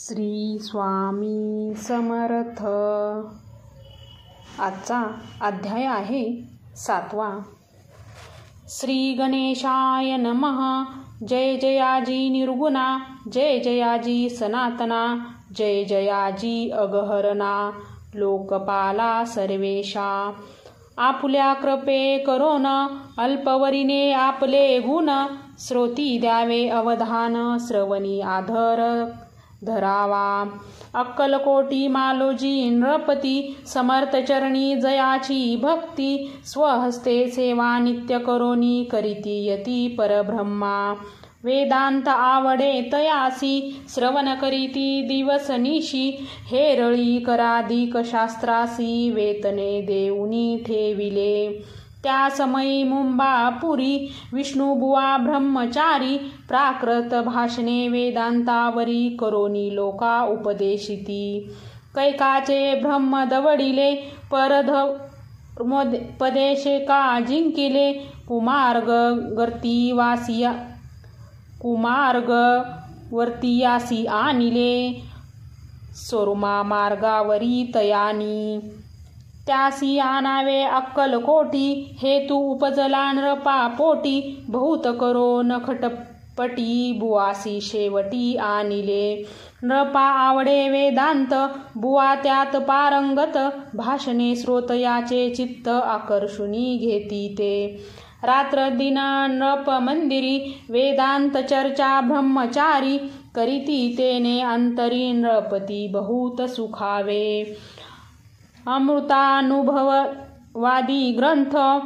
श्री स्वामी समर्थ. आजचा अध्याय आहे 7वा. श्री गणेशाय नमः. जय जयाजी निर्गुणा, जय जयाजी सनातना, जय जयाजी अगहरणा, लोकपाला सर्वेशा. आपुल्या कृपे करोन अल्पवरीने आपले गुण, श्रोती द्यावे अवधान श्रवणी आधर धरावा. अक्कलकोटी मालोजी नृपती, समर्थ चरणी जयाची भक्ती, स्वहस्ते सेवा नित्य करोनी करीती यती परब्रह्मा. वेदांत आवडे तयासी, श्रवण करीती दिवसनिशी, हेरळी कराधिक शास्त्रासी, वेतने देऊनी ठेविले. त्या समयी मुंबापुरी विष्णुबुवा ब्रह्मचारी, प्राकृत भाषणे वेदांतावरी करोनी लोका उपदेशिती. कैकाचे ब्रह्म दवडिले परधर्मोपदेशे का जिंकिले, कुमार्ग वर्तियासी आणिले, सोरुमा मार्गावरी तयानी. त्यासी आणावे अक्कलकोटी, हेतू उपजला नृपा पोटी, बहुत करो नखटपटी, बुवासी शेवटी आणिले. नृपा आवडे वेदांत, बुवा त्यात पारंगत, भाषणे श्रोत याचे चित्त आकर्षुनी घेती ते. रात्र दिन नृप मंदिरी, वेदांत चर्चा ब्रह्मचारी, करीती तेने अंतरी नृपती बहुत सुखावे. अमृतानुभववादी ग्रंथ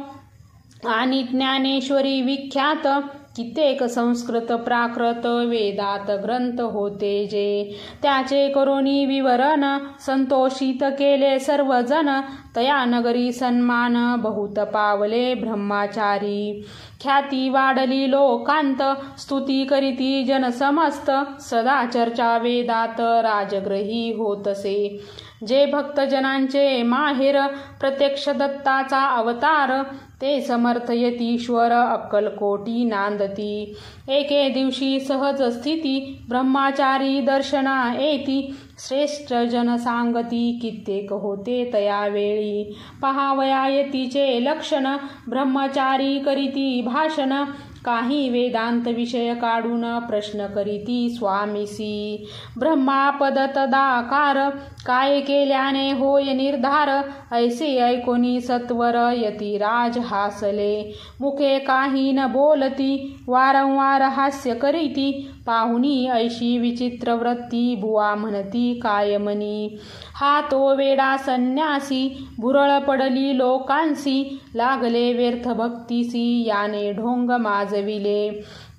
आणि ज्ञानेश्वरी विख्यात, कित्येक संस्कृत प्राकृत वेदात ग्रंथ होते जे, त्याचे करोनी विवरण संतोषित केले सर्वजन. तया नगरी सन्मान बहुत पावले ब्रह्मचारी, ख्याती वाढली लोकांत, स्तुती करीती जन समस्त, सदा चर्चा वेदात राजग्रही होतसे. जे भक्तजनांचे माहेर, प्रत्यक्ष दत्ताचा अवतार, ते समर्थ यतीश्वर अक्कलकोटी नांदती. एके दिवशी सहज स्थिती, ब्रह्मचारी दर्शना येती, श्रेष्ठ जन सांगती कित्येक होते तयावेळी. पहावया यतीचे लक्षण, ब्रह्मचारी करीती भाषण, काही वेदांत विषय काढून प्रश्न करीती स्वामीसी. ब्रह्मापद तदाकार, काय केल्याने होय निर्धार, ऐसे ऐकोनी सत्वर यतिराज हासले. मुखे काही न बोलती, वारंवार हास्य करीती, पाहुनी ऐशी विचित्र वृत्ती, बुवा म्हणती कायमनी. हा तो वेडा संन्यासी, भुरळ पडली लोकांसी, लागले व्यर्थ भक्तीसी, याने ढोंग माजविले.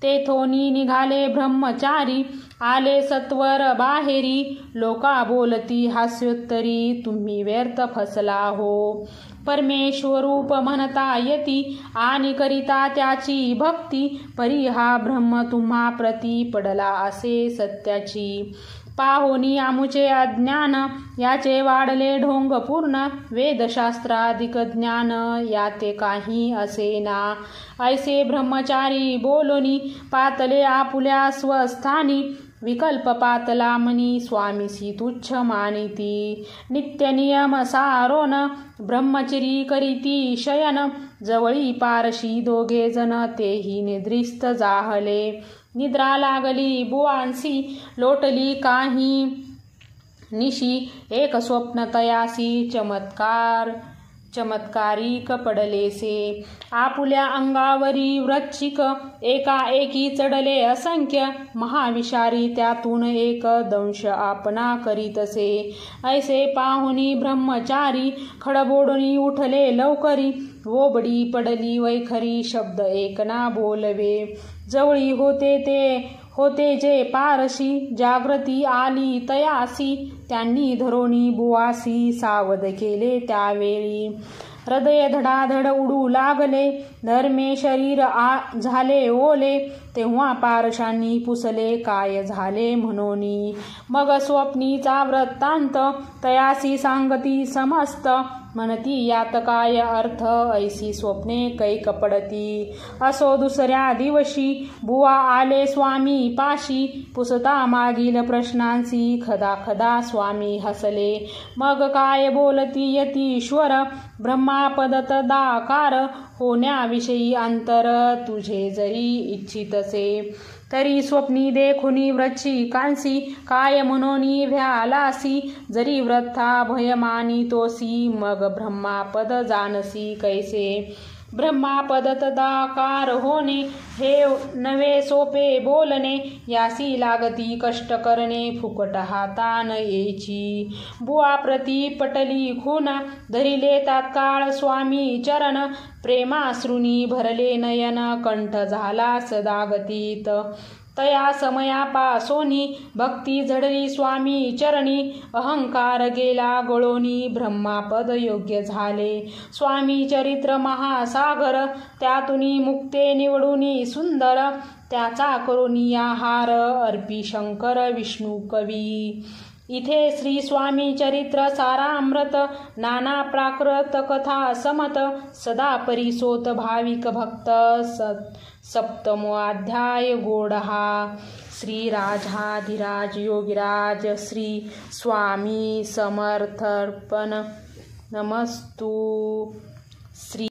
तेथोनी निघाले ब्रह्मचारी, आले सत्वर बाहेरी, लोका बोलती हास्योत्तरी, तुम्ही व्यर्थ फसला हो. परमेश्वरूप म्हणता यती, आणि करिता त्याची भक्ती, परी हा ब्रह्म तुम्हा प्रती पडला असे सत्याची. पाहोनी आमुचे अज्ञान, याचे वाढले ढोंग पूर्ण, वेदशास्त्राधिक ज्ञान याते काही असेना. ऐसे ब्रह्मचारी बोलोनी, पातले आपुल्या स्वस्थानी, विकल्प पातला मनी स्वामीसी तुच्छ मानिती. नित्य नियम सारोन ब्रह्मचरी करीती शयन, जवळी पारशी दोघे जण तेही निद्रिस्त जाहले. निद्रा लागली बुवांसी, लोटली काही निशी, एक स्वप्न तयासी चमत्कारिक पडलेसे. आपुल्या अंगावरी वृश्चिक, एकाएकी चढले असंख्य, महाविषारी त्यातून एक दंश आपणा करीतसे. ऐसे पाहुनी ब्रह्मचारी, खडबोडणी उठले लवकरी, वोबडी पडली वैखरी, शब्द एक ना बोलवे. जवळी होते जे पारशी, जागृती आली तयासी, त्यांनी धरोनी बुवासी सावध केले त्यावेळी. हृदय धडाधड उडू लागले, धर्मे शरीर झाले ओले, तेव्हा पारशांनी पुसले काय झाले म्हणोनी. मग स्वप्नीचा वृत्तांत तयासी सांगती समस्त, म्हणती यात काय अर्थ ऐसी स्वप्ने कैक पडती. असो दुसऱ्या दिवशी बुवा आले स्वामी पाशी, पुसता मागील प्रश्नांची खदा खदा स्वामी हसले. मग काय बोलती यतीश्वर ब्रह्मापद तदाकार, होण्याविषयी अंतर तुझे जरी इच्छितसे. तरी स्वप्नी देखुनी वृश्चिकांसी, काय म्हणोनी भ्यालासी. जरी वृथा भय मानितोसी, मग ब्रह्मापद जानसी कैसे. ब्रह्मापद तदाकार होणे हे नवे सोपे बोलणे, यासी लागती कष्ट करणे फुकट हाता न येची. बुवा प्रती पटली खून धरिले तात्काळ स्वामी चरण, प्रेमाश्रुनी भरले नयन कंठ झाला सदागतीत. तया समयापासोनी भक्ती झडली स्वामी चरणी, अहंकार गेला गळोनी ब्रह्मापद योग्य झाले. स्वामी चरित्र महासागर त्यातुनी मुक्ते निवडुनी सुंदर, त्याचा करुनी आहार अर्पी शंकर विष्णू कवी. इथे श्री स्वामी चरित्र सारामृत नाना प्राकृत कथा समत, सदा परिसोत भाविक भक्त सप्तमो अध्याय गोडहा. श्री राजाधिराज योगिराज श्री स्वामी समर्थर्पण नमस्तु. श्री